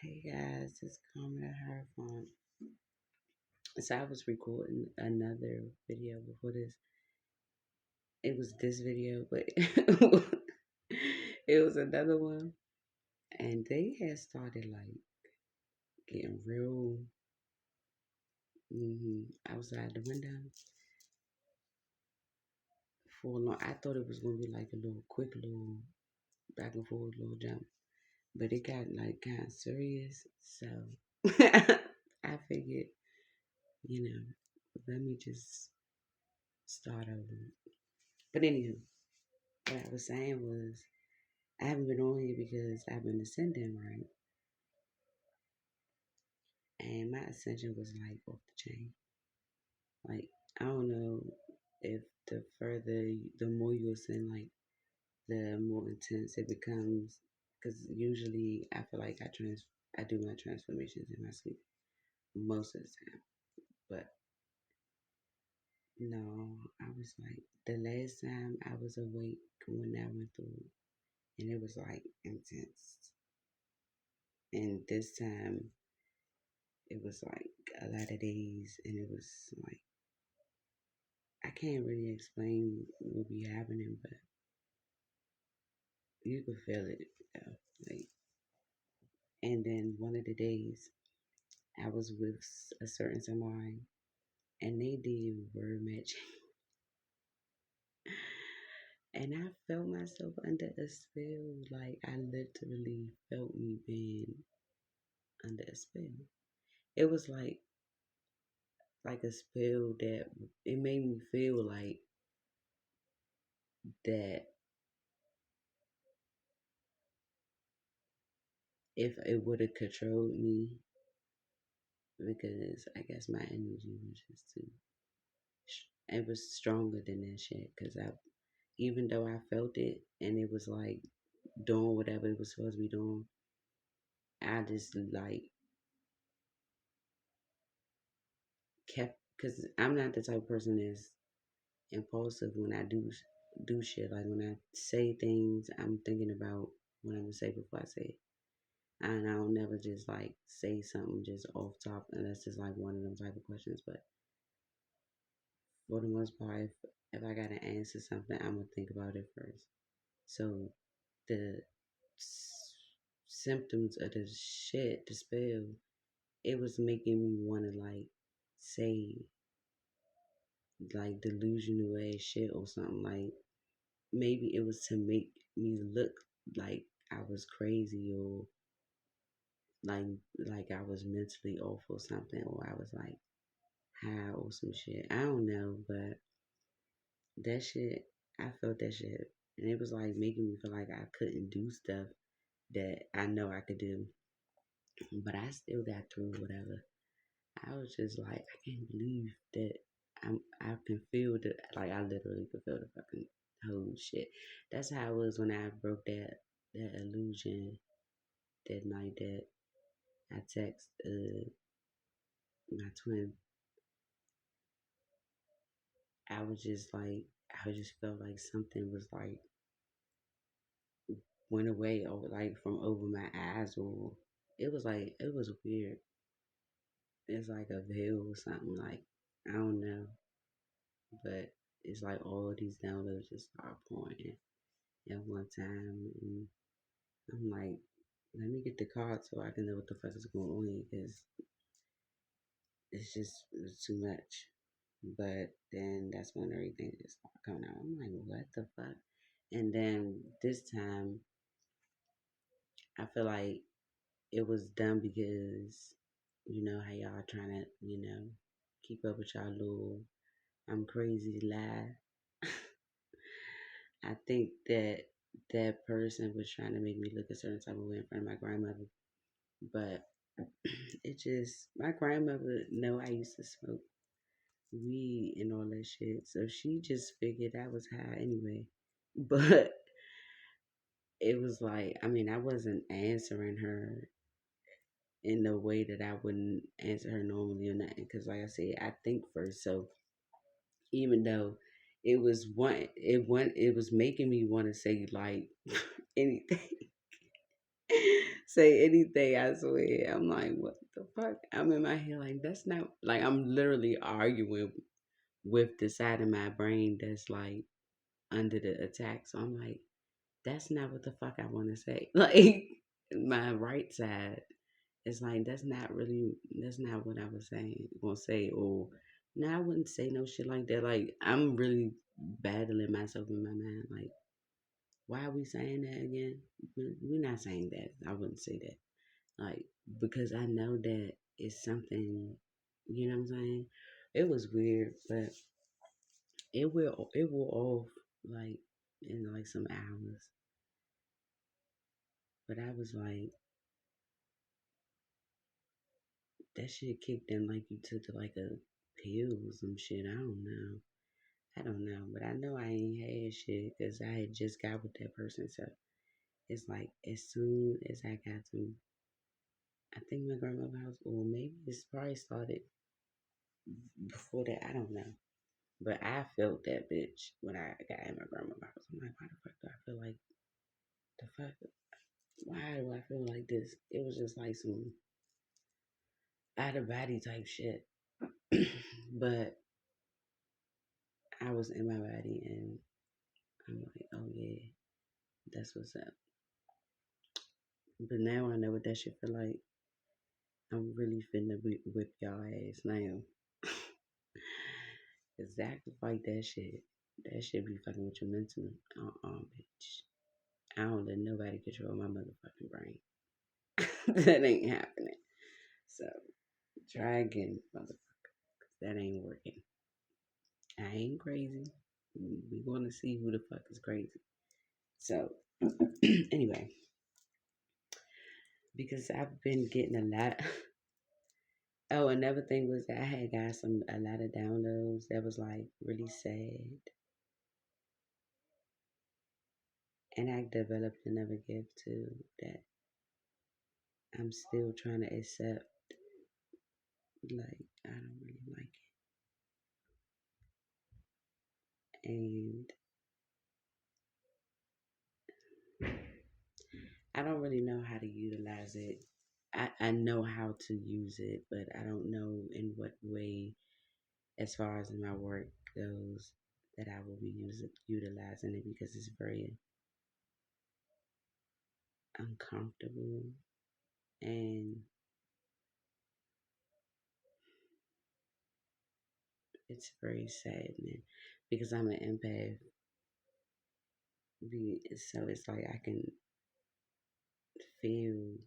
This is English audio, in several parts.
Hey guys, it's Karma.TheHierophant. So I was recording another video before this. It was this video, but it was another one. And they had started like getting real outside the window for a long. I thought it was gonna be like a little quick little back and forth little jump. But it got like kind of serious. So I figured, you know, let me just start over. But anywho, what I was saying was I haven't been on here because I've been ascending, right? And my ascension was like off the chain. Like I don't know if the more you ascend, like the more intense it becomes. Because usually I feel like I do my transformations in my sleep most of the time. But no, I was like the last time I was awake when I went through, and it was like intense. And this time it was like a lot of days, and it was like I can't really explain what be happening, but you could feel it though. Like, and then one of the days I was with a certain someone, and they did word matching, and I felt myself under a spell. Like I literally felt me being under a spell. It was like a spell that it made me feel like that if it would have controlled me, because I guess my energy was just too. It was stronger than that shit. Cause even though I felt it and it was like doing whatever it was supposed to be doing, I just like kept. Cause I'm not the type of person that's impulsive when I do shit. Like when I say things, I'm thinking about what I'm gonna say before I say it. And I don't never just like say something just off top unless it's like one of them type of questions. But for the most part, if I gotta answer something, I'm gonna think about it first. So the symptoms of the shit, the spell, it was making me want to like say like delusional ass shit or something. Like maybe it was to make me look like I was crazy or like like I was mentally off or something, or I was like high or some shit. I don't know, but that shit, I felt that shit, and it was like making me feel like I couldn't do stuff that I know I could do, but I still got through whatever. I was just like, I can't believe that I can feel the like I literally could feel the fucking whole shit. That's how it was when I broke that illusion that night that I text my twin. I was just like I just felt like something was like went away over like from over my eyes, or it was weird. It's like a veil or something, like I don't know, but it's like all these downloads just start pouring at one time, and I'm like, let me get the card so I can know what the fuck is going on because it's too much. But then that's when everything just started coming out. I'm like, what the fuck? And then this time, I feel like it was done because you know how y'all trying to keep up with y'all little I'm crazy lie. I think that that person was trying to make me look a certain type of way in front of my grandmother, but it just my grandmother know I used to smoke weed and all that shit, so she just figured I was high anyway. But it was like, I mean, I wasn't answering her in the way that I wouldn't answer her normally or nothing, because like I said, I think first. So even though it was making me want to say like anything. say anything. I swear. I'm like, what the fuck? I'm in my head like that's not like I'm literally arguing with the side of my brain that's like under the attack. So I'm like, that's not what the fuck I want to say. Like my right side is like that's not what I was saying. Gonna say or no, I wouldn't say no shit like that. Like I'm really battling myself in my mind. Like why are we saying that again? We're not saying that. I wouldn't say that. Like because I know that it's something. You know what I'm saying? It was weird, but it will off like in like some hours. But I was like, that shit kicked in like you took like a pill or some shit. I don't know. I don't know. But I know I ain't had shit because I had just got with that person. So it's like as soon as I got to, I think my grandmother's house, or maybe it's probably started before that. I don't know. But I felt that bitch when I got in my grandmother's house. I'm like, why the fuck do I feel like the fuck? Why do I feel like this? It was just like some out of body type shit. But I was in my body and I'm like, oh yeah, that's what's up. But now I know what that shit feel like. I'm really finna whip y'all ass now. Exactly like that shit. That shit be fucking with your mental. Bitch. I don't let nobody control my motherfucking brain. That ain't happening. So try again, motherfucker. 'Cause that ain't working. I ain't crazy. We gonna see who the fuck is crazy. So anyway, because I've been getting a lot. Oh, another thing was that I had got a lot of downloads that was like really sad, and I developed another gift too that I'm still trying to accept. Like I don't really like it, and I don't really know how to utilize it. I know how to use it, but I don't know in what way, as far as my work goes, that I will be utilizing it because it's very uncomfortable and it's very saddening because I'm an empath. So it's like I can feel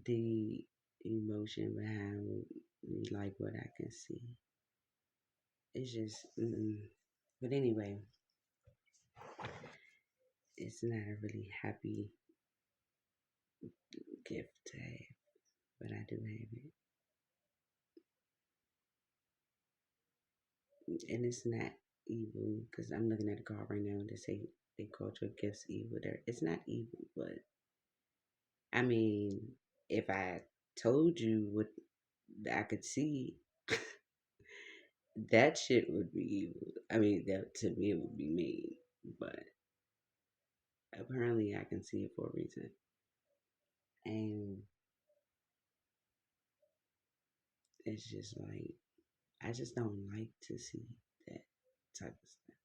the emotion behind like what I can see. It's just, but anyway, it's not a really happy gift to have, but I do have it, and it's not evil because I'm looking at the card right now. They say they called your gifts evil. There, it's not evil, but I mean, if I told you what I could see, that shit would be evil. I mean, that to me it would be mean, but apparently I can see it for a reason, and it's just like I just don't like to see that type of stuff.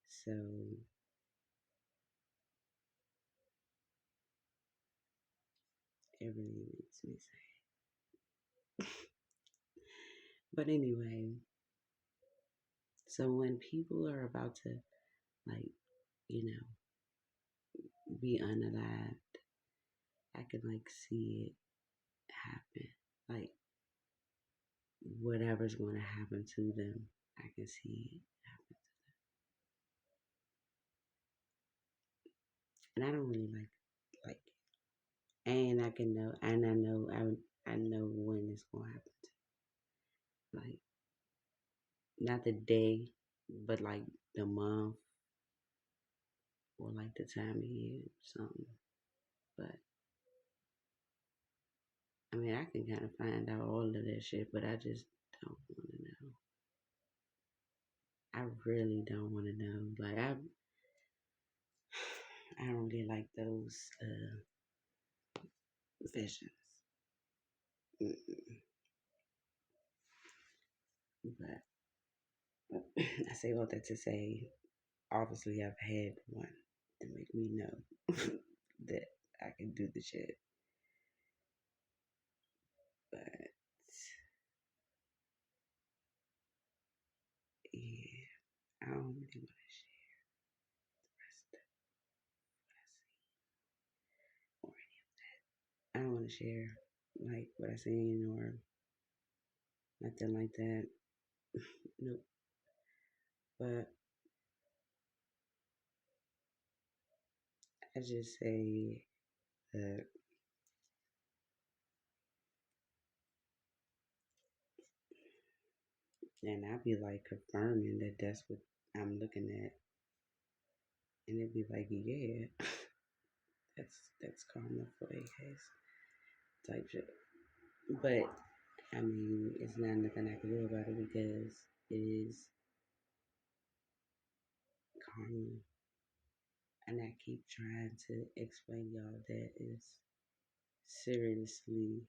So it really makes me sad. But anyway, so when people are about to like, you know, be unalived, I can like see it happen. Like whatever's going to happen to them, I can see it happen. And I don't really like and I can know and I know when it's gonna happen. Like not the day, but like the month or like the time of year or something. But I mean I can kind of find out all of that shit, but I just don't want to know. I really don't want to know. Like I don't really like those visions. Mm-mm. But I say all that to say, obviously I've had one to make me know that I can do the shit. But yeah, I don't really want to share the rest of what I see. I don't want to share like what I seen or nothing like that. Nope. But I just say that, and I'll be like confirming that that's what I'm looking at, and it'd be like, yeah, that's karma for a case type shit. But I mean, it's not nothing I can do about it because it is karma, and I keep trying to explain y'all that it's seriously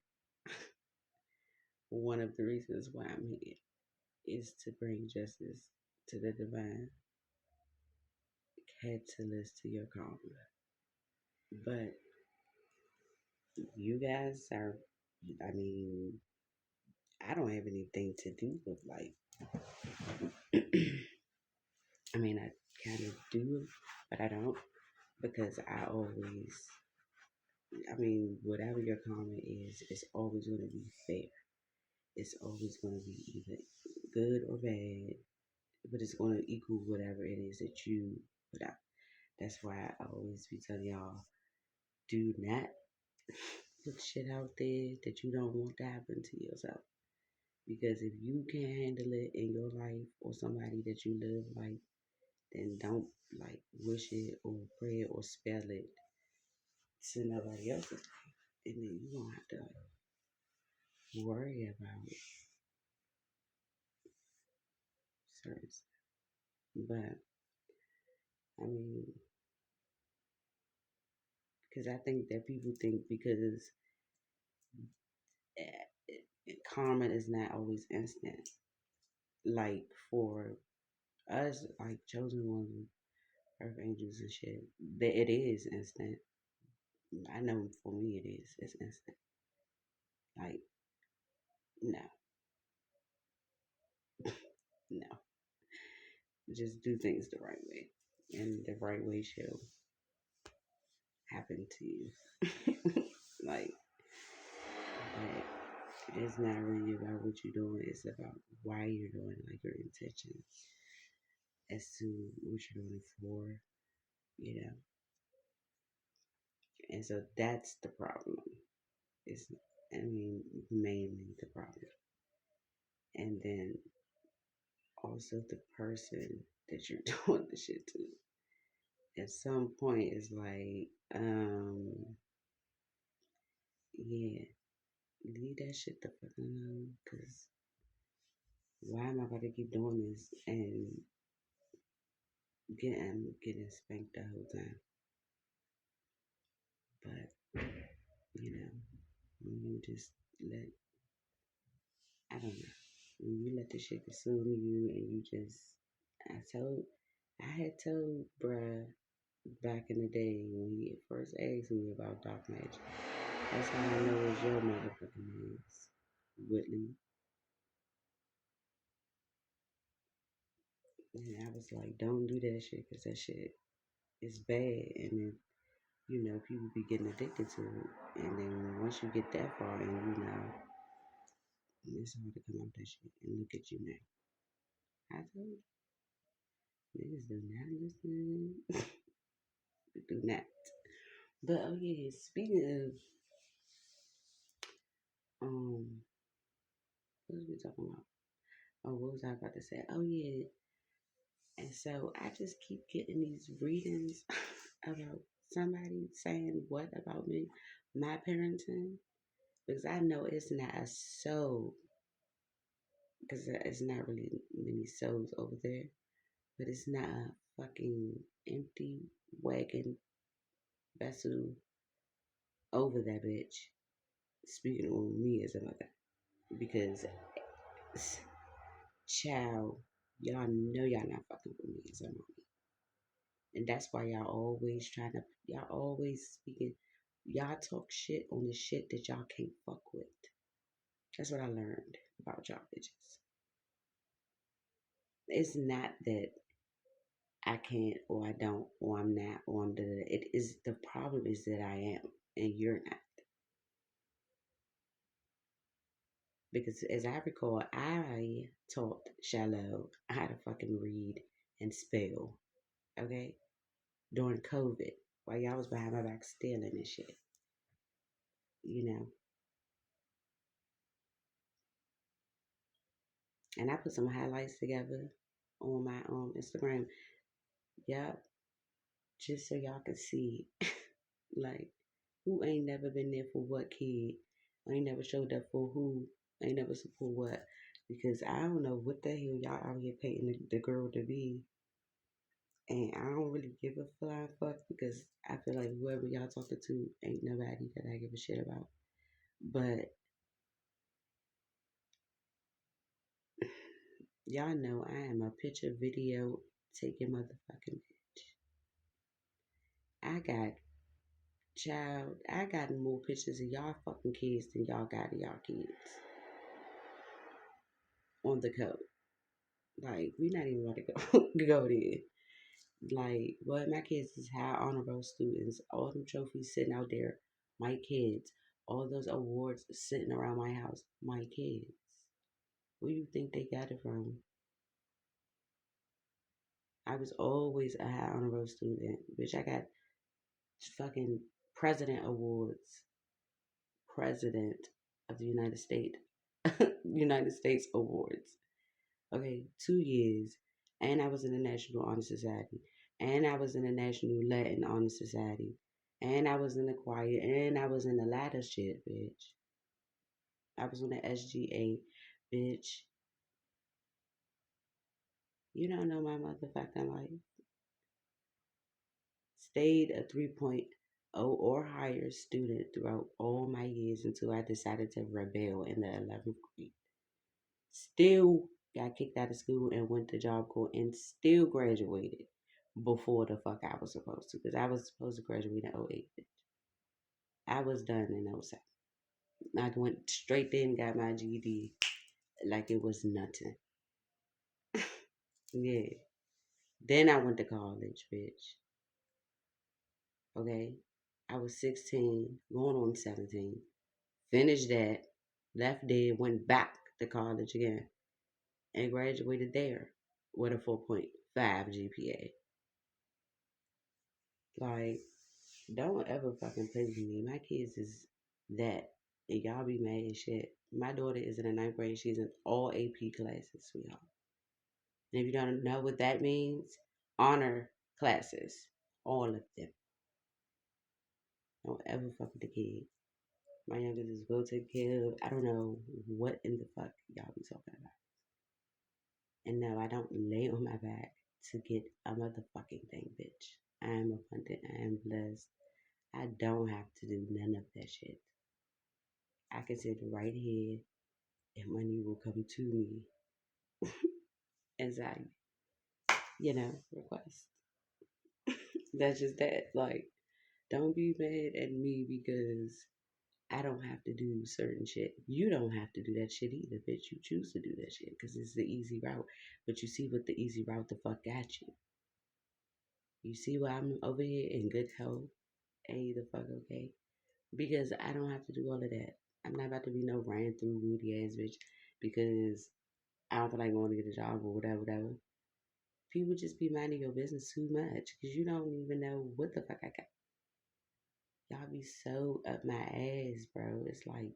one of the reasons why I'm here is to bring justice to the divine, catalyst to your karma. But you guys are, I mean, I don't have anything to do with like, I mean, I kind of do, but I don't because I always, I mean, whatever your karma is, it's always going to be fair. It's always going to be either good or bad, but it's going to equal whatever it is that you put out. That's why I always be telling y'all, do not put shit out there that you don't want to happen to yourself. Because if you can't handle it in your life or somebody that you live like, then don't like wish it or pray it or spell it to nobody else's life. And then you don't have to worry about certain stuff. But I mean, because I think that people think because karma is not always instant. Like for us, like chosen ones, earth angels and shit, that it is instant. I know for me it is. It's instant. Like no, no. Just do things the right way, and the right way shall happen to you. Like, but it's not really about what you're doing. It's about why you're doing it, like your intentions as to what you're doing it for, you know. And so that's the problem. It's, I mean, mainly the problem. And then also the person that you're doing the shit to. At some point, it's like, yeah, leave that shit the fuck alone. Cause why am I about to keep doing this and getting spanked the whole time? But you know, when you just let, I don't know, when you let the shit consume you and you just, I had told bruh back in the day when he first asked me about dark magic. That's how I know it's your motherfucking names, Whitley. And I was like, don't do that shit because that shit is bad. And then, you know, people be getting addicted to it. And then once you get that far and you know, it's hard to come out that shit. And look at you now. I told you, niggas do not listen. Do not. But oh yeah, speaking of what was we talking about? Oh, what was I about to say? Oh yeah. And so I just keep getting these readings about somebody saying what about me, my parenting, because I know it's not a soul, because it's not really many souls over there, but it's not a fucking empty wagon vessel over that bitch. Speaking on me as a mother, because child, y'all know y'all not fucking with me as a mom, and that's why y'all always speaking, y'all talk shit on the shit that y'all can't fuck with. That's what I learned about y'all bitches. It's not that I can't or I don't or I'm not or I'm da da. It is, the problem is that I am and you're not. Because as I recall, I taught Shallow how to fucking read and spell, okay? During COVID, while y'all was behind my back stealing and shit, you know? And I put some highlights together on my Instagram. Yep, just so y'all can see, like, who ain't never been there for what kid? I ain't never showed up for who? I ain't never support what? Because I don't know what the hell y'all out here painting the girl to be. And I don't really give a flying fuck because I feel like whoever y'all talking to ain't nobody that I give a shit about. But y'all know I am a picture video taking motherfucking bitch. I got I got more pictures of y'all fucking kids than y'all got of y'all kids on the coat. Like, we not even about to go go there. Like, what, my kids is high honor roll students. All them trophies sitting out there, my kids. All those awards sitting around my house, my kids. Where you think they got it from? I was always a high honor roll student. Bitch, I got fucking president awards. President of the United States. United States awards. Okay, 2 years. And I was in the National Honor Society. And I was in the National Latin Honor Society. And I was in the choir. And I was in the ladder shit, bitch. I was on the SGA, bitch. You don't know my motherfucking life. Stayed a 3.0 or higher student throughout all my years until I decided to rebel in the 11th grade. Still got kicked out of school and went to Job Corps and still graduated before the fuck I was supposed to. Because I was supposed to graduate in '08. I was done in '07. I went straight then, got my GED like it was nothing. Yeah. Then I went to college, bitch. Okay. I was 16, going on 17. Finished that, left there, went back to college again, and graduated there with a 4.5 GPA. Like, don't ever fucking play with me. My kids is that, and y'all be mad as shit. My daughter is in the ninth grade. She's in all AP classes, sweetheart. And if you don't know what that means, honor classes, all of them. Don't ever fuck with the kid. My youngest is well taken care of. I don't know what in the fuck y'all be talking about. And no, I don't lay on my back to get a motherfucking thing, bitch. I am abundant. I am blessed. I don't have to do none of that shit. I can sit right here and money will come to me as I, request. That's just that. Like, don't be mad at me because I don't have to do certain shit. You don't have to do that shit either, bitch. You choose to do that shit because it's the easy route. But you see what the easy route the fuck got you. You see why I'm over here in good health? Ain't the fuck okay? Because I don't have to do all of that. I'm not about to be no ran through moody ass bitch because I don't feel like going to get a job or whatever. People just be minding your business too much because you don't even know what the fuck I got. Y'all be so up my ass, bro. It's like,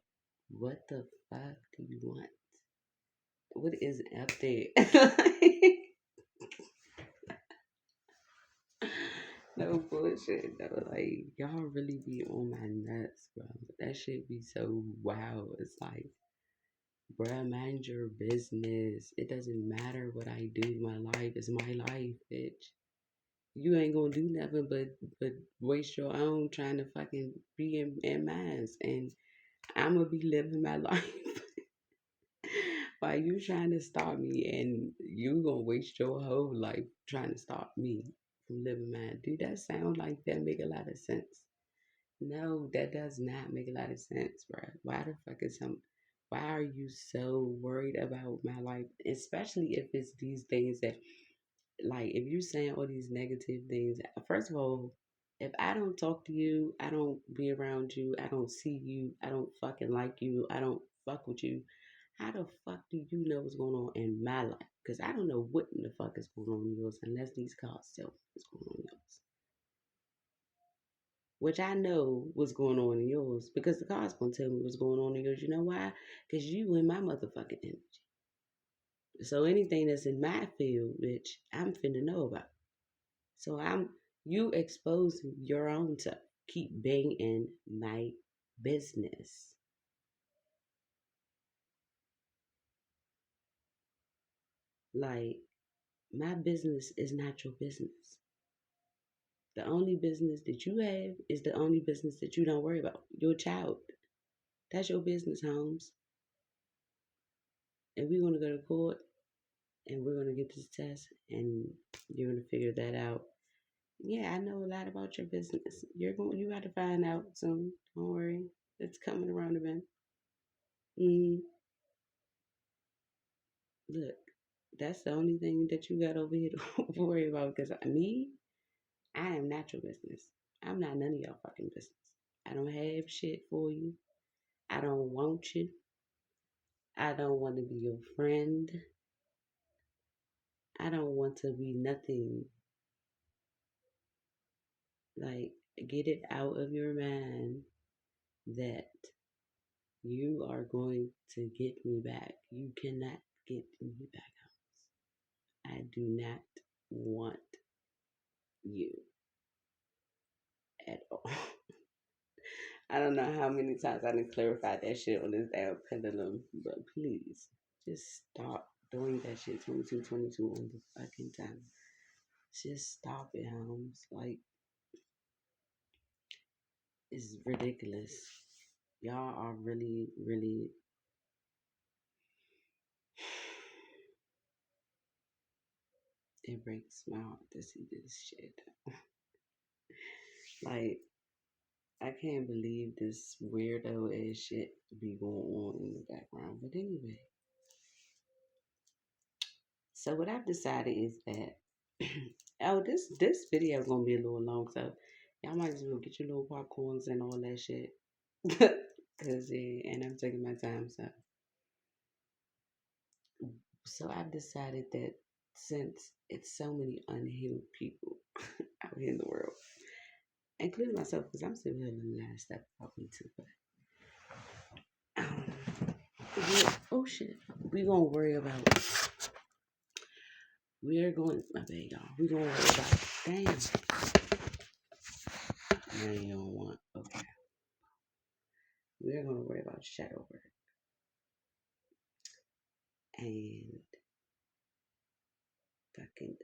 what the fuck do you want? What is up there? No bullshit, though. Like, y'all really be on my nuts, bro. That shit be so wild. It's like, bruh, mind your business. It doesn't matter what I do. My life is my life, bitch. You ain't gonna do nothing but waste your own trying to fucking be in mines, and I'm gonna be living my life while you trying to stop me, and you gonna waste your whole life trying to stop me from living mine. Do that sound like that make a lot of sense? No, that does not make a lot of sense, bro. Why the fuck is some? Why are you so worried about my life, especially if it's these things that, like, if you saying all these negative things? First of all, if I don't talk to you, I don't be around you, I don't see you, I don't fucking like you, I don't fuck with you. How the fuck do you know what's going on in my life? Because I don't know what in the fuck is going on in yours unless these cards tell me what's going on in yours. Which I know what's going on in yours because the cards gonna tell me what's going on in yours. You know why? Because you in my motherfucking energy. So anything that's in my field, bitch, I'm finna know about. So you exposing your own to keep being in my business. Like, my business is not your business. The only business that you have is the only business that you don't worry about. Your child. That's your business, Holmes. And we're gonna go to court and we're gonna get this test and you're gonna figure that out. Yeah, I know a lot about your business. You got to find out soon. Don't worry. It's coming around the bend. Mm, look, that's the only thing that you got over here to worry about because me, I am not your business. I'm not none of y'all fucking business. I don't have shit for you. I don't want you. I don't want to be your friend. I don't want to be nothing. Like, get it out of your mind that you are going to get me back. You cannot get me back. I do not want you at all. I don't know how many times I didn't clarify that shit on this damn pendulum, but please just stop doing that shit 2222 on the fucking time. Just stop it, Holmes. Like, it's ridiculous. Y'all are really, really. It breaks my heart to see this shit. Like, I can't believe this weirdo ass shit be going on in the background. But anyway, so what I've decided is that oh, this video is gonna be a little long, so y'all might as well get your little popcorns and all that shit. Cause yeah, and I'm taking my time, so I've decided that since it's so many unhealed people out here in the world, including myself, because I'm still healing a lot of stuff about me too, but oh shit, we gonna worry about. We're going, my bad, y'all. We're gonna worry about. Damn. No, you don't want. Okay. We're gonna worry about shadow work, and fucking.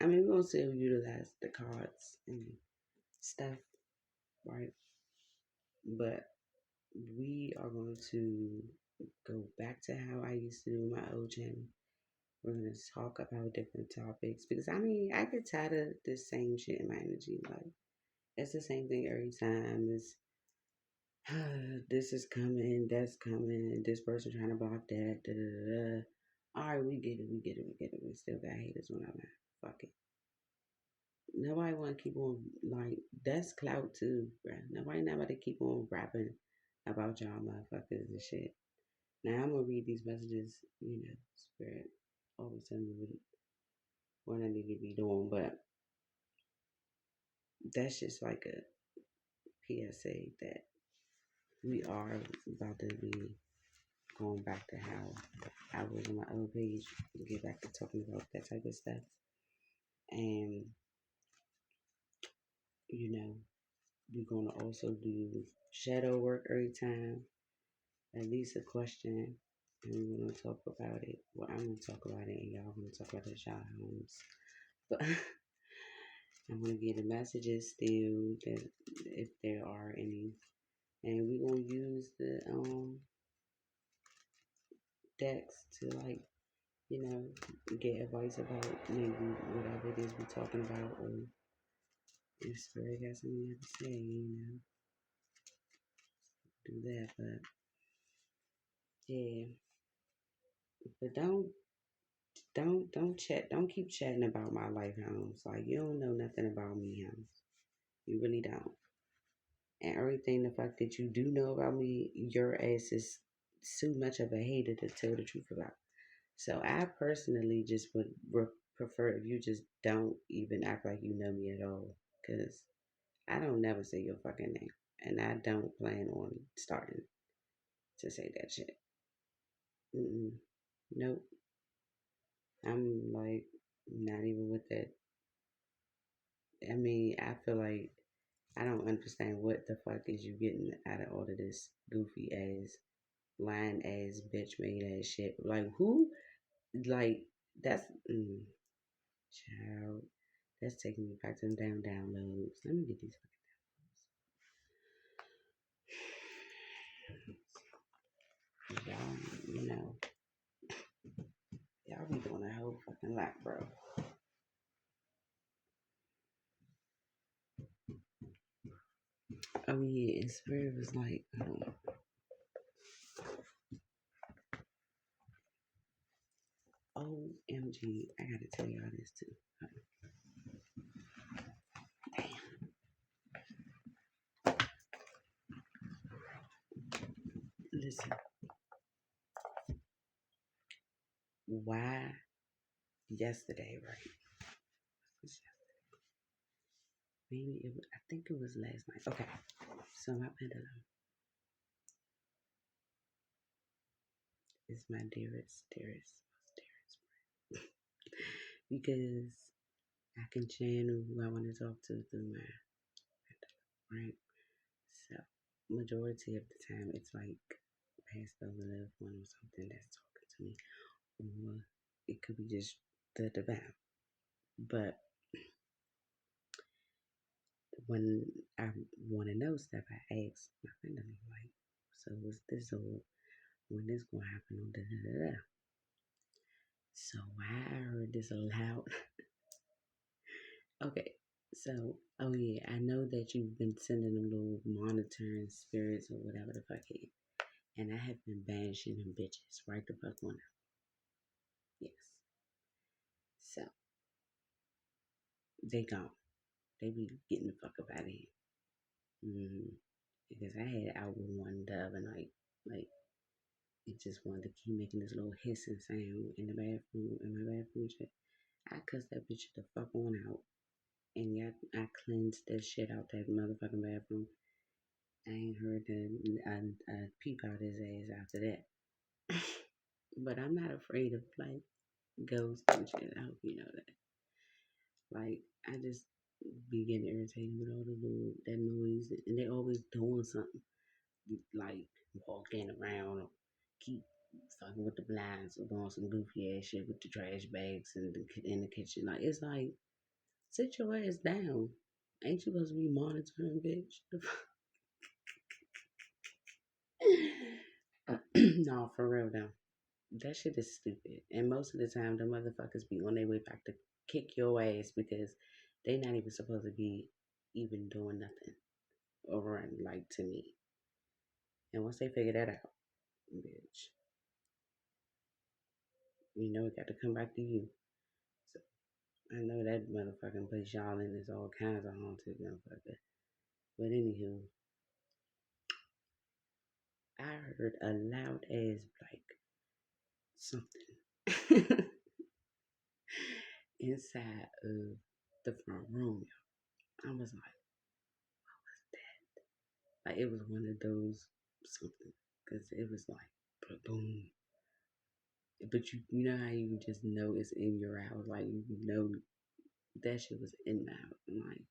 I mean, we're gonna still utilize the cards and stuff, right? But we are going to go back to how I used to do my old channel. We're gonna talk about different topics because I mean I get tired of the same shit in my energy. Like, it's the same thing every time. It's this is coming, that's coming, this person trying to block that. Da, da, da, da. All right, we get it, we get it, we get it. We still got haters when I'm at. Fuck it. Nobody want to keep on, like, that's clout too, bruh. Nobody keep on rapping about y'all motherfuckers and shit. Now I'm gonna read these messages, spirit always tell me what I need to be doing, but that's just like a PSA that we are about to be going back to how I was on my old page, get back to talking about that type of stuff. And, we're going to also do shadow work every time, at least a question, and we're going to talk about it. Well, I'm going to talk about it, and y'all going to talk about it at y'all homes. But I want to get the messages still that if there are any, and we gonna use the decks to like get advice about maybe whatever it is we're talking about, or if Spirit got something you have to say, do that. But yeah, but don't keep chatting about my life, Holmes. Like you don't know nothing about me, Holmes. You really don't. And everything the fact that you do know about me, your ass is too much of a hater to tell the truth about. So I personally just would prefer if you just don't even act like you know me at all, cause I don't never say your fucking name, and I don't plan on starting to say that shit. Mm-mm. Nope. I'm like not even with that. I mean, I feel like I don't understand what the fuck is you getting out of all of this goofy ass, lying ass, bitch made ass shit. Like who? Like that's child. That's taking me back to them damn downloads. Let me get these fucking y'all. Y'all be doing a whole fucking lot, bro. Oh yeah, and Spirit was like, OMG, I gotta tell y'all this too. Listen, why yesterday, right? Maybe it was, I think it was last night. Okay, so my pendulum is my dearest, because I can channel who I want to talk to through my pendulum, right? So majority of the time, it's like past over loved one or something that's talking to me, or it could be just the divine. But when I want to know stuff, I ask my friend, I'm like, so what's this, or when this gonna happen, or da da da da. So why I heard this aloud? Okay, so oh yeah, I know that you've been sending them little monitoring spirits or whatever the fuck it is, and I have been banishing them bitches right the fuck on out. Yes, so they gone. They be getting the fuck up out of here. Mm-hmm. Because I had out with one the other night, like it just wanted to keep making this little hissing sound in the bathroom, in my bathroom shit. I cussed that bitch the fuck on out. And yeah, I cleansed that shit out that motherfucking bathroom. I ain't heard a peep out his ass after that. But I'm not afraid of like ghosts and shit. I hope you know that. Like I just be getting irritated with all the little that noise, and they always doing something like walking around or keep fucking with the blinds or doing some goofy ass shit with the trash bags in the kitchen. Like it's like sit your ass down. Ain't you supposed to be monitoring, bitch? No, for real though. That shit is stupid. And most of the time, the motherfuckers be on their way back to kick your ass because they not even supposed to be even doing nothing over and like to me. And once they figure that out, bitch, it got to come back to you. So I know that motherfucking place y'all in is all kinds of haunted motherfucker. But anywho, I heard a loud ass like something inside of the front room. I was like it was one of those something because it was like boom. But you know how you just know it's in your house, like you know that shit was in the house. I'm like,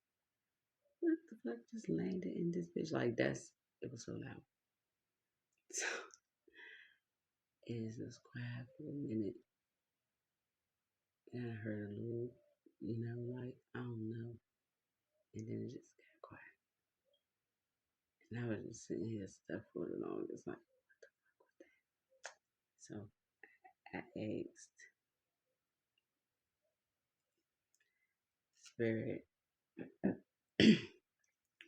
what the fuck just landed in this bitch? Like it was so loud. So it was just quiet for a minute, and I heard a little, like I don't know. And then it just got quiet. And I was just sitting here stuck for the longest, like, so I asked Spirit,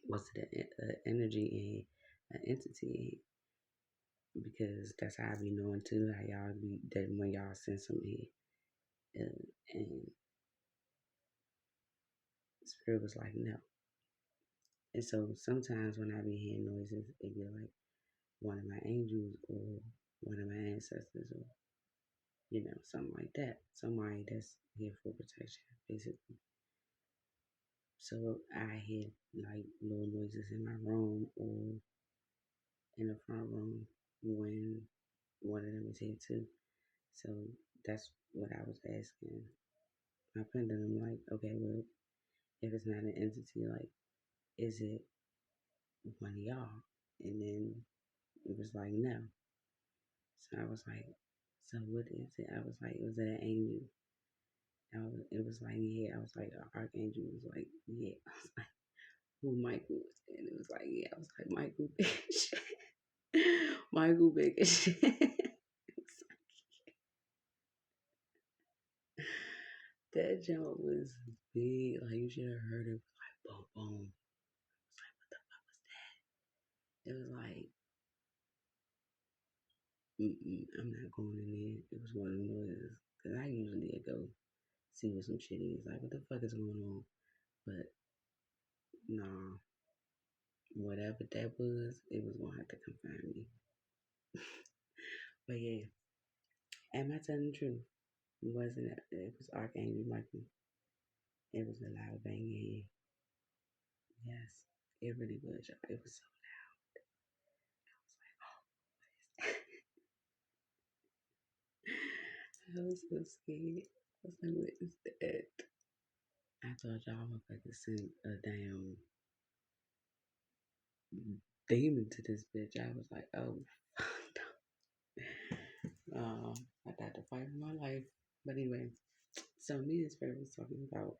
was it an energy and an entity? Because that's how I be knowing too, how y'all be, that when y'all send something here. And Spirit was like, no. And so sometimes when I be hearing noises, it be like one of my angels or one of my ancestors or, something like that. Somebody that's here for protection, basically. So I hear like little noises in my room or in the front room when one of them is here too. So that's what I was asking my pendulum, like, okay, well, if it's not an entity, like, is it one of y'all? And then it was like, no. So I was like, so what is it? I was like, was it an angel? It was like, yeah. I was like, an archangel was like, yeah. I was like, who Michael was? And it was like, yeah. I was like, Michael, bitch. Michael, big as shit. That jump was big. Like, you should have heard it. Like, boom, boom. It was like, I'm not going in there. It was one of the noises. Because I usually go see what some shit is. Like, what the fuck is going on? But, nah. Whatever that was, it was going to have to confine me. But yeah, am I telling the truth? It wasn't. It was Archangel Michael. It was a loud banging. Yes, it really was. It was so I was so scared. I was like, what is that? I thought y'all were about to send a damn demon to this bitch. I was like, oh, I got to fight for my life. But anyway, so me and Spirit was talking about,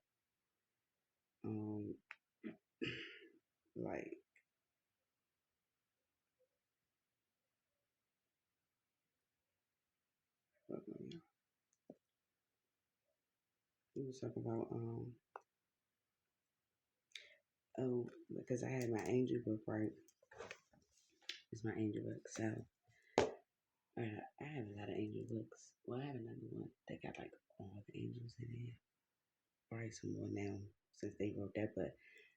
um, like, we was talking about, oh, because I had my angel book, right? It's my angel book. So I have a lot of angel books. Well, I have another one that got like all the angels in it. Probably some more now since they wrote that, but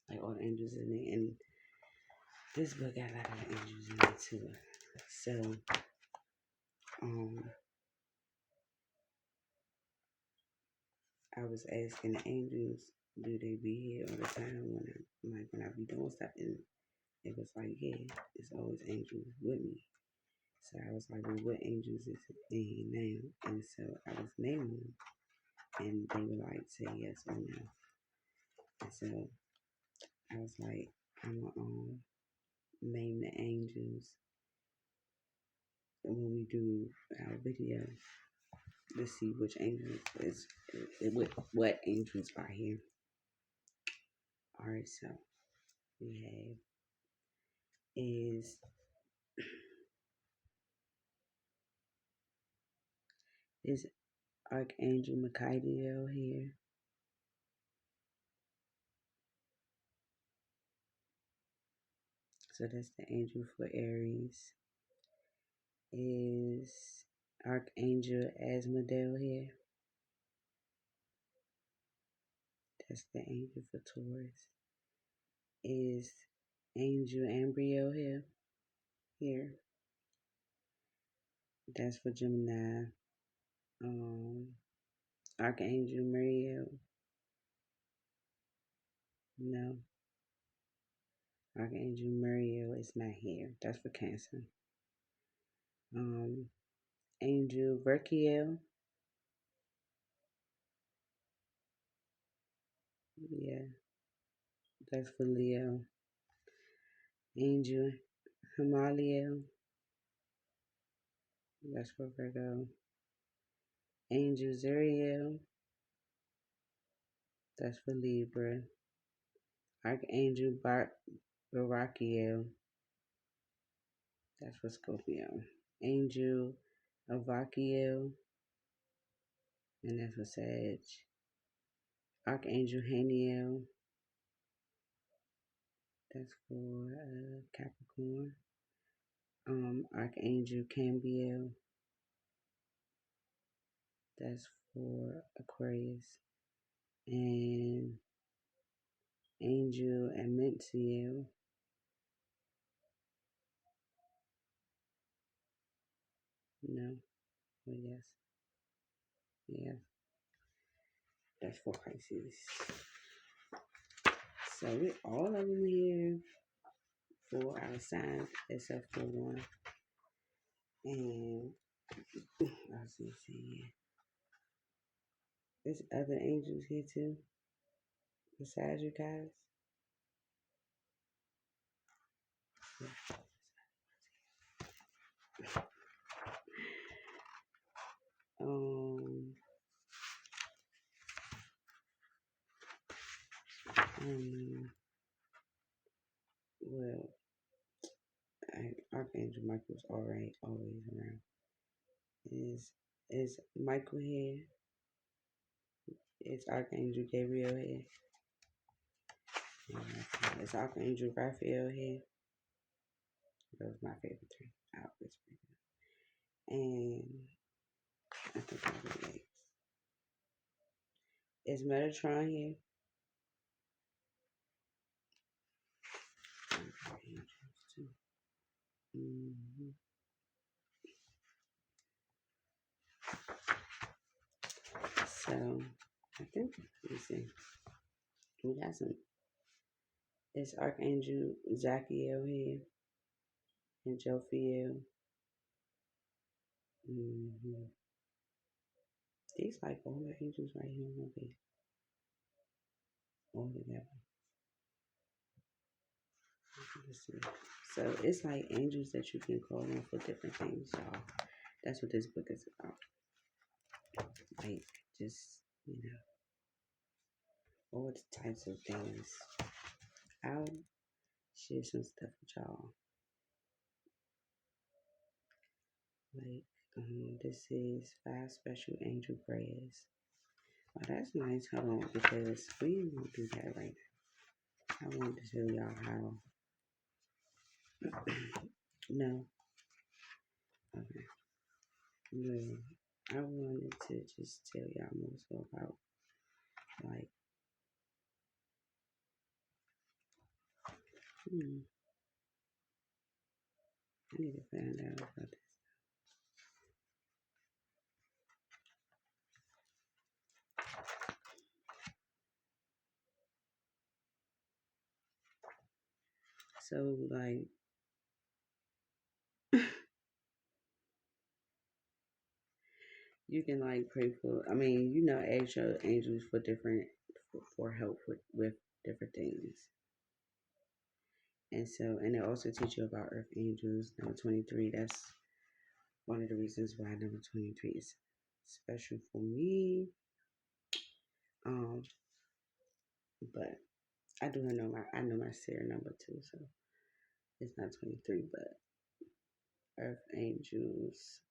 like all the angels in it. And this book got a lot of angels in it too. So, um, I was asking the angels, do they be here all the time when I be doing stuff? And it was like, yeah, it's always angels with me. So I was like, well, what angels is it in here now? And so I was naming them, and they would like say yes or no. And so I was like, I'm gonna name the angels when we do our video. Let's see which angels is what angels are here. All right, so we have is Archangel Michael here. So that's the angel for Aries. Is Archangel Asmodel here? That's the angel for Taurus. Is Angel Embryo here? Here. That's for Gemini. Archangel Muriel. No. Archangel Muriel is not here. That's for Cancer. Angel Verkiel. Yeah, that's for Leo. Angel Hamaliel. That's for Virgo. Angel Zuriel. That's for Libra. Archangel Barakiel, that's for Scorpio. Angel Avakiel, and that's for Sag. Archangel Haniel, that's for Capricorn. Archangel Cambiel, that's for Aquarius. And Angel Amentiel, no, well, yes, yeah, that's for Pisces. So with all of them here for our signs, except for one. And I was gonna say, there's other angels here too, besides you guys. Um, I don't know. Well, Archangel Michael's alright, always around. Is Michael here? Is Archangel Gabriel here? Is Archangel Raphael here? Those are my favorite three. I'll whisper it. And I think I'll be next. Is Metatron here? Mm-hmm. So I think let me see. We got some. Is Archangel Zachiel here and Jophiel? Mm-hmm. These like all the angels right here gonna be all together. Let's see. So it's like angels that you can call on for different things, y'all. That's what this book is about. Like just all the types of things. I'll share some stuff with y'all. Like this is 5 special angel prayers. Oh, that's nice. Hold on, because we won't do that right now. I want to tell y'all how. No, okay. No, I wanted to just tell y'all more so about like. I need to find out about this. So like you can like pray for. I mean, ask your angels for different for help with different things. And so, and it also teach you about earth angels. Number 23. That's one of the reasons why number 23 is special for me. Um, but I know my serial number too, so it's not 23, but earth angels.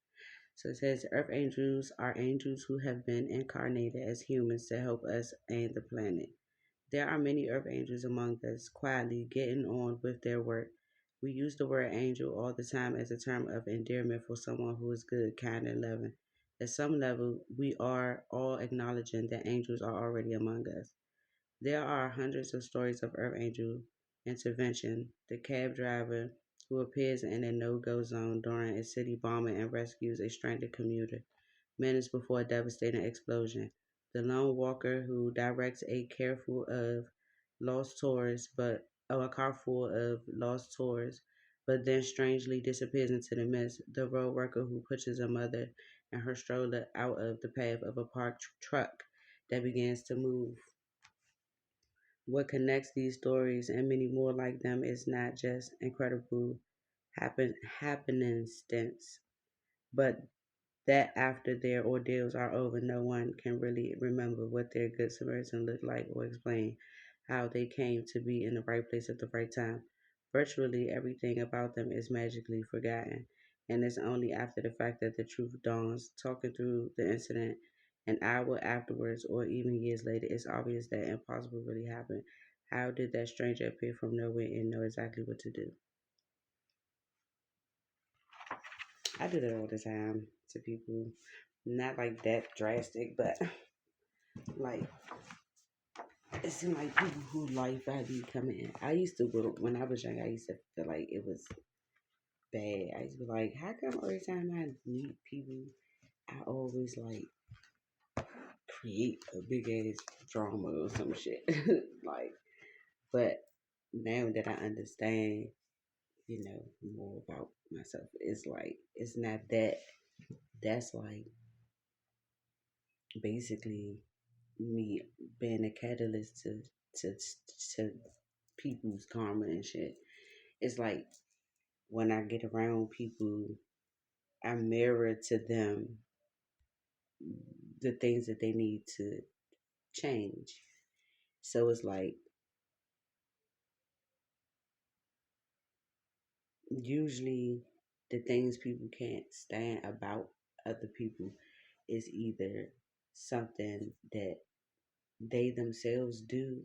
So it says earth angels are angels who have been incarnated as humans to help us and the planet. There are many earth angels among us quietly getting on with their work. We use the word angel all the time as a term of endearment for someone who is good, kind, and loving. At some level, we are all acknowledging that angels are already among us. There are hundreds of stories of Earth Angel intervention. The cab driver who appears in a no-go zone during a city bombing and rescues a stranded commuter minutes before a devastating explosion. The lone walker who directs a car full of lost tourists, but then strangely disappears into the mist. The road worker who pushes a mother and her stroller out of the path of a parked truck that begins to move. What connects these stories and many more like them is not just incredible happenstance, but that after their ordeals are over, no one can really remember what their good Samaritan looked like or explain how they came to be in the right place at the right time. Virtually everything about them is magically forgotten, and it's only after the fact that the truth dawns. Talking through the incident an hour afterwards, or even years later, it's obvious that impossible really happened. How did that stranger appear from nowhere and know exactly what to do? I do that all the time to people. Not like that drastic, but like it seemed like people who life I be coming in. I used to when I was young. I used to feel like it was bad. I used to be like, how come every time I meet people, I always like create a big ass drama or some shit. Like, but now that I understand, more about myself, it's like it's not that. That's like basically me being a catalyst to to people's karma and shit. It's like when I get around people, I mirror to them the things that they need to change. So it's like usually the things people can't stand about other people is either something that they themselves do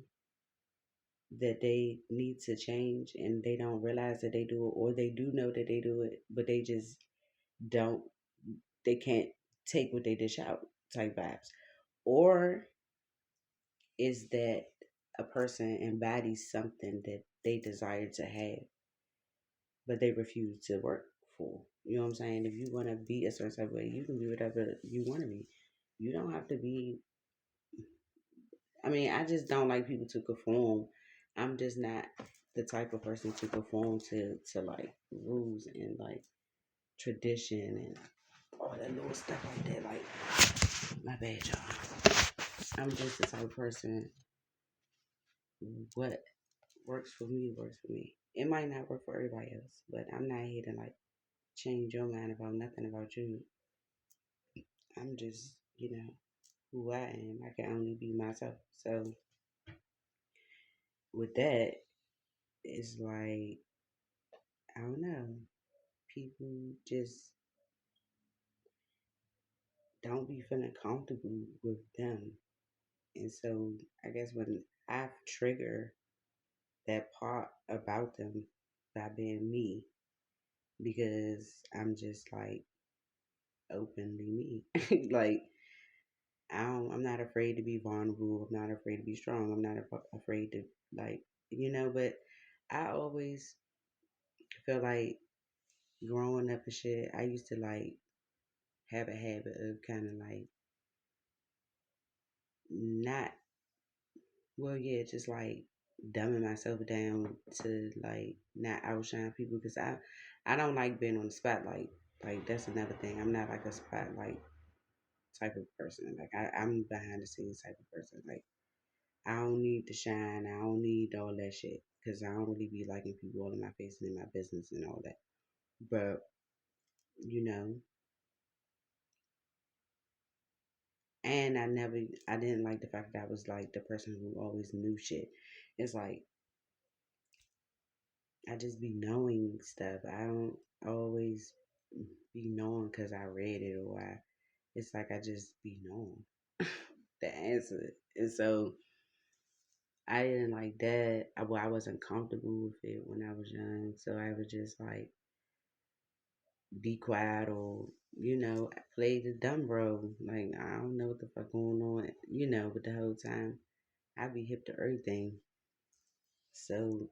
that they need to change and they don't realize that they do it, or they do know that they do it but they just don't, they can't take what they dish out type vibes. Or is that a person embodies something that they desire to have but they refuse to work for. You know what I'm saying? If you want to be a certain type of way, you can be whatever you want to be. You don't have to be. I mean, I just don't like people to conform. I'm just not the type of person to conform to like rules and like tradition and all that little stuff like that. Like, my bad, y'all. I'm just the type of person. What works for me works for me. It might not work for everybody else, but I'm not here to like change your mind about nothing about you. I'm just, who I am. I can only be myself. So with that, it's like I don't know. People just don't be feeling comfortable with them, and so I guess when I trigger that part about them by being me, because I'm just like openly me, like I'm not afraid to be vulnerable. I'm not afraid to be strong. I'm not afraid to like, but I always feel like growing up and shit, I used to like have a habit of kind of like not, well, yeah, just like dumbing myself down to like not outshine people because I don't like being on the spotlight. Like that's another thing. I'm not like a spotlight type of person. Like I'm behind the scenes type of person. Like I don't need to shine. I don't need all that shit because I don't really be liking people all in my face and in my business and all that. But you know, and I didn't like the fact that I was like the person who always knew shit. It's like I just be knowing stuff. I don't always be knowing because I read it or it's like I just be knowing the answer. And so I didn't like that. I wasn't comfortable with it when I was young. So I was just like be quiet or, play the dumb role. Like, I don't know what the fuck going on, but the whole time I be hip to everything. So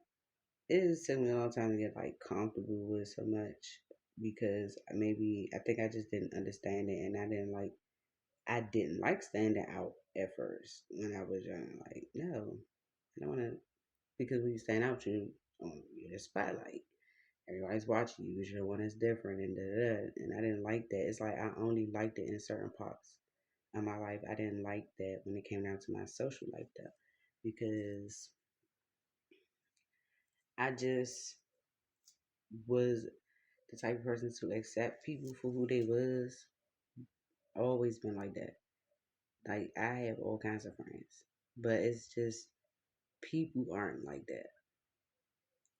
it just took me a long time to get like comfortable with so much because maybe I think I just didn't understand it and I didn't like standing out at first when I was young. Like, no, I don't wanna, because when you stand out you're the spotlight. Everybody's watching you because you're the one that's different and da, da, da. And I didn't like that. It's like I only liked it in certain parts of my life. I didn't like that when it came down to my social life though. Because I just was the type of person to accept people for who they was. Always been like that. Like I have all kinds of friends. But it's just people aren't like that.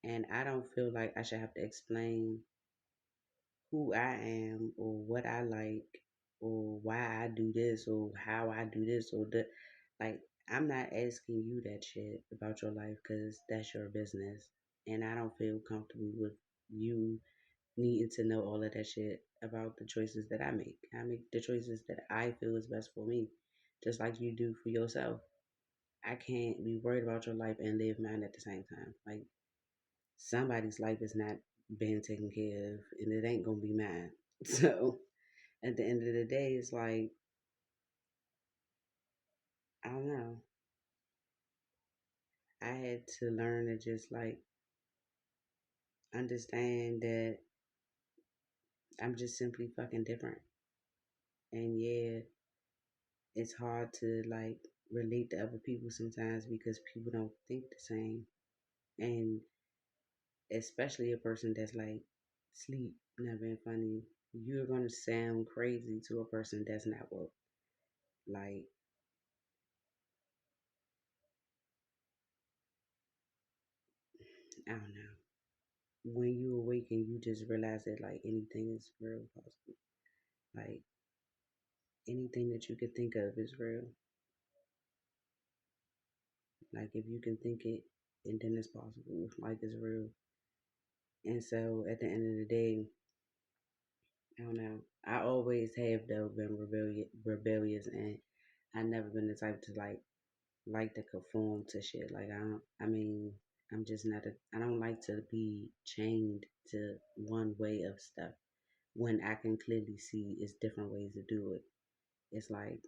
And I don't feel like I should have to explain who I am or what I like or why I do this or how I do this or the like I'm not asking you that shit about your life because that's your business. And I don't feel comfortable with you needing to know all of that shit about the choices that I make. I make the choices that I feel is best for me, just like you do for yourself. I can't be worried about your life and live mine at the same time. Like somebody's life is not being taken care of, and it ain't gonna be mine. So at the end of the day, it's like I don't know. I had to learn to just like understand that I'm just simply fucking different. And yeah, it's hard to like relate to other people sometimes because people don't think the same. And especially a person that's like sleep, not being funny, you're gonna sound crazy to a person that's not woke. Like, I don't know. When you awaken, you just realize that like anything is real possible. Like anything that you could think of is real. Like if you can think it, and then it's possible. Like it's real. And so at the end of the day, I don't know. I always have though been rebellious, and I never been the type to like to conform to shit. Like I don't. I mean, I'm just not a. I don't like to be chained to one way of stuff when I can clearly see it's different ways to do it. It's like,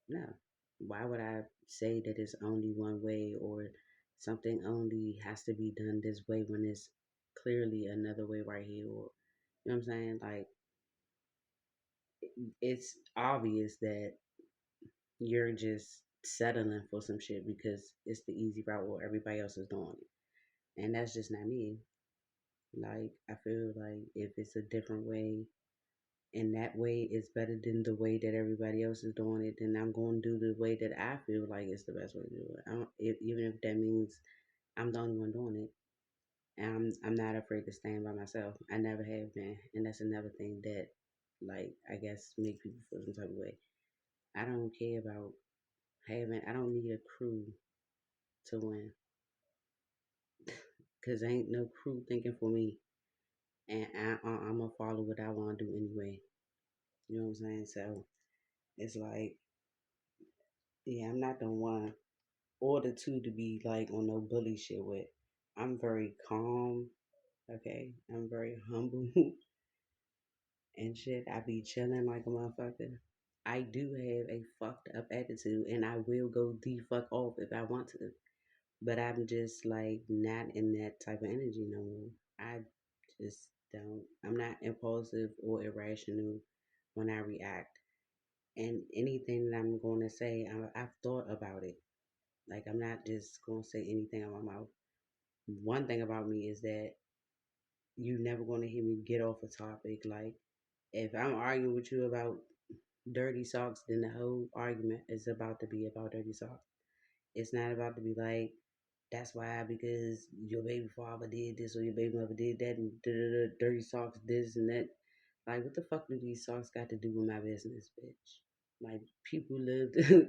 no. Why would I say that it's only one way or something only has to be done this way when it's clearly another way right here? Or you know what I'm saying? Like it's obvious that you're just settling for some shit because it's the easy route or everybody else is doing it. And that's just not me. Like I feel like if it's a different way and that way is better than the way that everybody else is doing it, then I'm going to do the way that I feel like it's the best way to do it. Even if that means I'm the only one doing it, and I'm not afraid to stand by myself. I never have been, and that's another thing that, like, I guess make people feel some type of way. I don't care about having. I don't need a crew to win, cause ain't no crew thinking for me, and I'm gonna follow what I want to do anyway. You know what I'm saying? So it's like, yeah, I'm not the one or the two to be like on no bully shit with. I'm very calm, okay? I'm very humble and shit. I be chilling like a motherfucker. I do have a fucked up attitude and I will go the fuck off if I want to. But I'm just like not in that type of energy no more. I just don't. I'm not impulsive or irrational when I react. And anything that I'm going to say, I've thought about it. Like I'm not just going to say anything out my mouth. One thing about me is that you never going to hear me get off a topic. Like if I'm arguing with you about dirty socks, then the whole argument is about to be about dirty socks. It's not about to be like that's why because your baby father did this or your baby mother did that and dirty socks this and that. Like what the fuck do these socks got to do with my business, bitch? Like people live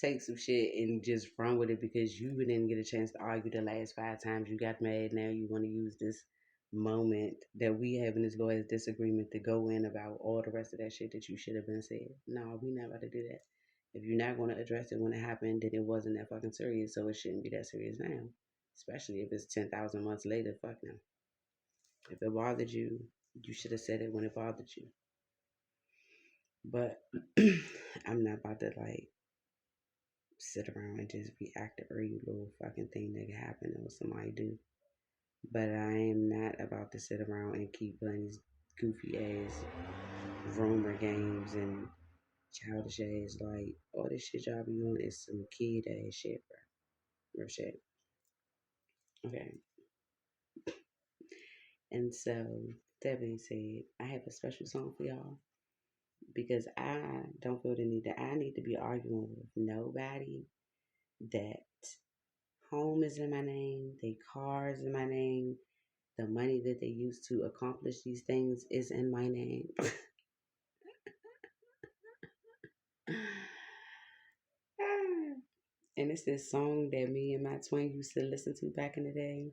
take some shit and just run with it because you didn't get a chance to argue the last 5 times you got mad. Now you want to use this moment that we have in this lawyer's disagreement to go in about all the rest of that shit that you should have been said. No, we not about to do that. If you're not going to address it when it happened, then it wasn't that fucking serious, so it shouldn't be that serious now. Especially if it's 10,000 months later. Fuck no. If it bothered you, you should have said it when it bothered you. But I'm not about to like sit around and just react to every little fucking thing that can happen or somebody do. But I am not about to sit around and keep playing these goofy ass rumor games and childish ass like all this shit y'all be doing is some kid ass shit, bro. Real shit. Okay. And so that being said, I have a special song for y'all because I don't feel the need that I need to be arguing with nobody that home is in my name, their cars in my name, the money that they use to accomplish these things is in my name. And it's this song that me and my twin used to listen to back in the day.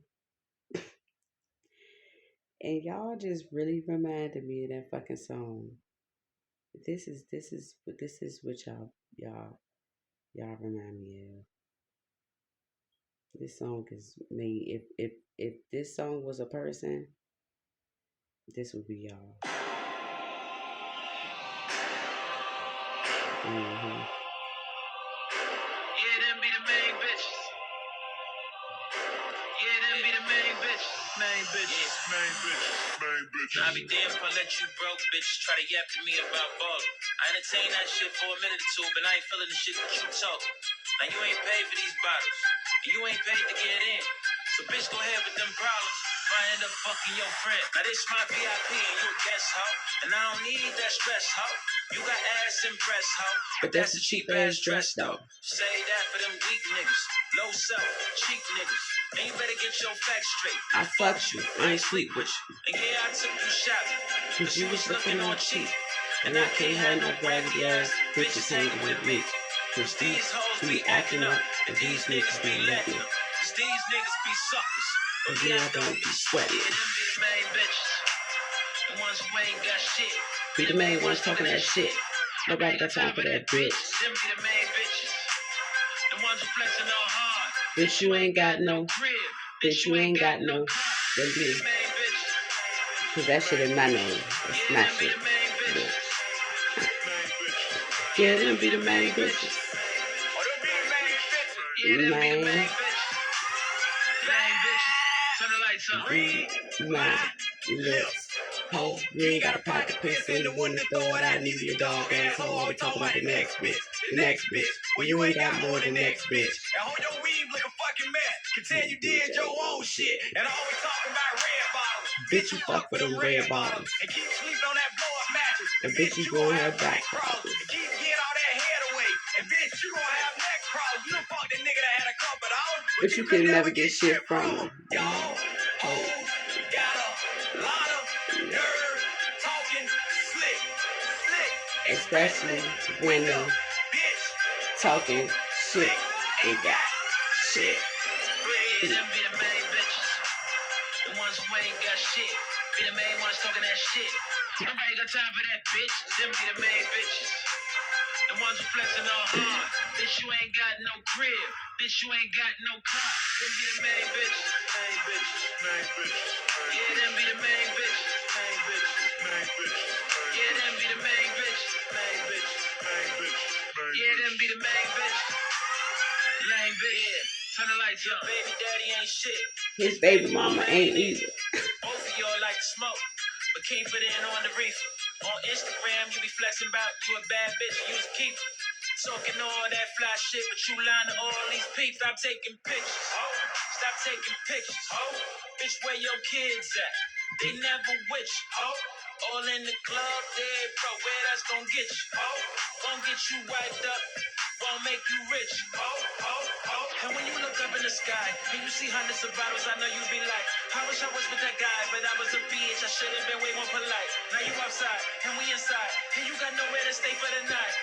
And y'all just really reminded me of that fucking song. This is what y'all remind me of. This song is me. If this song was a person, this would be y'all. Mm-hmm. Yeah, them be the main bitches. Yeah, them be the main bitches. Main bitches. Yeah. Main bitches. Main bitches. I'll be damned if I let you broke bitches try to yap to me about ballin'. I entertain that shit for a minute or two, but I ain't feeling the shit that you talk. Now you ain't paid for these bottles, and you ain't paid to get in. So bitch, go ahead with them problems. If I end up fucking your friend. Now this my VIP and you a guest hoe, and I don't need that stress hoe. You got ass and breast hoe, but that's a cheap ass dress though. Say that for them weak niggas, low self, cheap niggas. And you better get your facts straight. I fucked you, I ain't sleep with you. And yeah, I took you shopping, cause you was looking all cheap. And I can't have no raggedy ass bitches hanging with me. Cause these hoes be acting up, and these niggas be letting up. Cause these niggas be suckers, but me, I don't be sweating. Yeah, them be the main bitches, the ones who ain't got shit. Be the main ones talking that shit. Nobody got time for that bitch. Them be the main bitches, the ones who flexing all hard. Bitch, you ain't got no crib. Bitch, you ain't got no. Them be the main bitches. Cause that shit in my name. That's my shit. Bitch. Yeah, them be the main bitches. Man. Turn the lights on. Read my lips. Ho, you ain't got a pocket piss in the window, throw it out, need your dog asshole. All we talk about the next bitch. The next bitch. Well, you ain't got more than next bitch. And hold your weave like a fucking mess. Can tell you did your own shit. And always talking about red bottles. Bitch, you fuck for them red bottles. And keep sleeping on that blow up mattress. And bitch, you gon' have back problems. And keep getting all that head away. And bitch, you gon' have neck problems. You done fucked that nigga that had a couple dollars. But you can never get shit from him. Y'all hoes got a lot of nerve talking slick. Especially when the bitch talking shit ain't got shit. Yeah, them be the main bitches, the ones who ain't got shit. Be the main ones talking that shit. Nobody got time for that bitch. Them be the main bitches, the ones who flexing all hard. Bitch, you ain't got no crib. Bitch, you ain't got no car. Them be the main bitches. Main bitches. Main bitches. Yeah, them be the main bitches. Main bitches. Main bitches. Yeah, them be the main bitches. Main bitches. Main bitches. Yeah, them be the main bitches. Lame bitch. Yeah. Turn the lights up. Baby daddy ain't shit. His baby mama ain't either. Both of y'all like to smoke, but can't put in on the reefer. On Instagram, you be flexing about you a bad bitch, you was a keeper. Talking all that fly shit, but you lying to all these peeps. Stop taking pictures. Stop taking pictures. Bitch, where your kids at? They never with you. All in the club, dead bro. Where that's gonna get you? Gonna get you wiped up. Won't make you rich. And when you look up in the sky and you see hundreds of bottles, I know you be like, I wish I was with that guy, but I was a bitch. I should have been way more polite. Now you outside and we inside, and you got nowhere to stay for the night.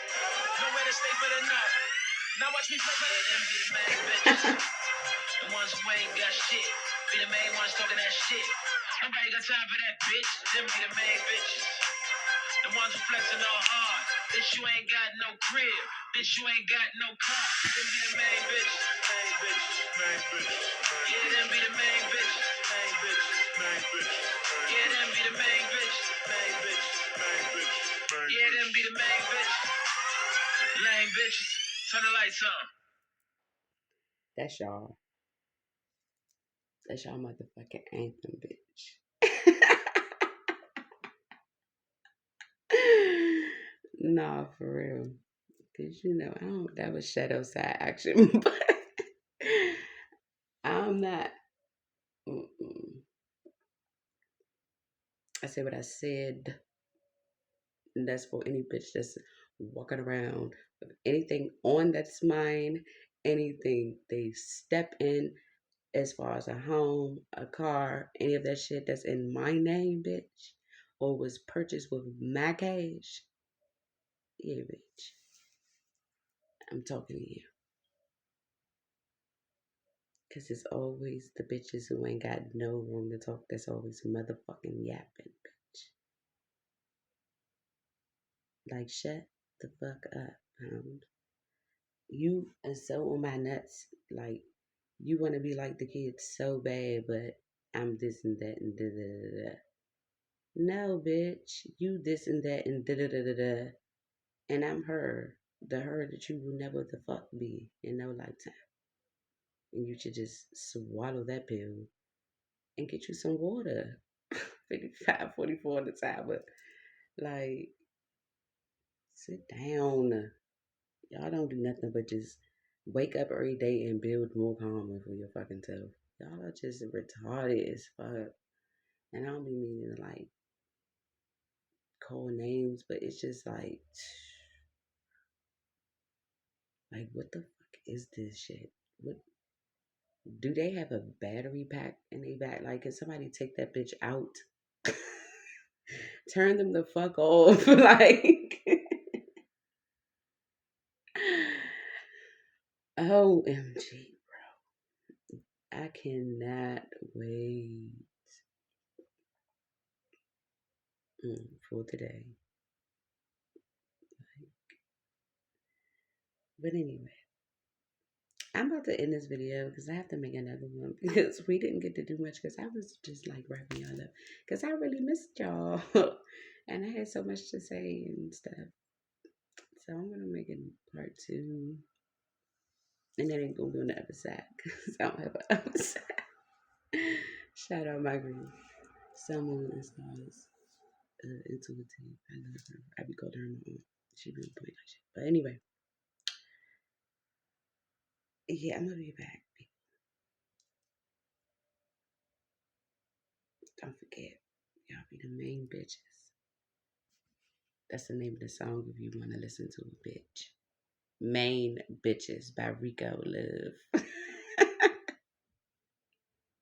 Nowhere to stay for the night. Now watch me play for them be the main bitches. The ones who ain't got shit. Be the main ones talking that shit. Nobody got time for that bitch. Them be the main bitches. The ones who flexing all hard. Bitch, you ain't got no crib. Bitch, you ain't got no car. Them be the main bitches. Main bitches. Main bitches. Yeah, them be the main bitches. Main bitches. Main bitches. Yeah, them be the main bitches. Main bitches. Main bitches. Yeah, them be the main bitches. Lame bitches. Turn the lights on. That's y'all. That's y'all motherfucking anthem, bitch. Nah, for real. Cause I don't. That was shadow side action, but I'm not. Mm-mm. I said what I said. And that's for any bitch that's walking around with anything on that's mine anything they step in, as far as a home, a car, any of that shit that's in my name, bitch, or was purchased with my cash, yeah, bitch, I'm talking to you. Because it's always the bitches who ain't got no room to talk that's always motherfucking yapping, bitch. Like, shut the fuck up, pound. You are so on my nuts. Like, you want to be like the kids so bad, but I'm this and that and da da da da. No, bitch. You this and that and da da da da da. And I'm her. The her that you will never the fuck be in no lifetime. And you should just swallow that pill and get you some water. 55, 44 on the time, but like, sit down. Y'all don't do nothing but just wake up every day and build more karma for your fucking self. Y'all are just retarded as fuck. And I don't be meaning to like call names, but it's just like what the fuck is this shit? What do they have a battery pack in their back? Like, can somebody take that bitch out? Turn them the fuck off. Like, OMG. I cannot wait for today. But anyway, I'm about to end this video because I have to make another one because we didn't get to do much because I was just like wrapping y'all up because I really missed y'all and I had so much to say and stuff. So I'm gonna make it part two, and then I'm gonna do on the other side because I don't have an other side. Shout out my girl, Someone and Stars, intuitive. I love her. I be called her my own. She be on point like shit. But anyway, yeah, I'm gonna be back. Don't forget, y'all be the main bitches. That's the name of the song if you want to listen to a bitch. Main Bitches by Rico Love.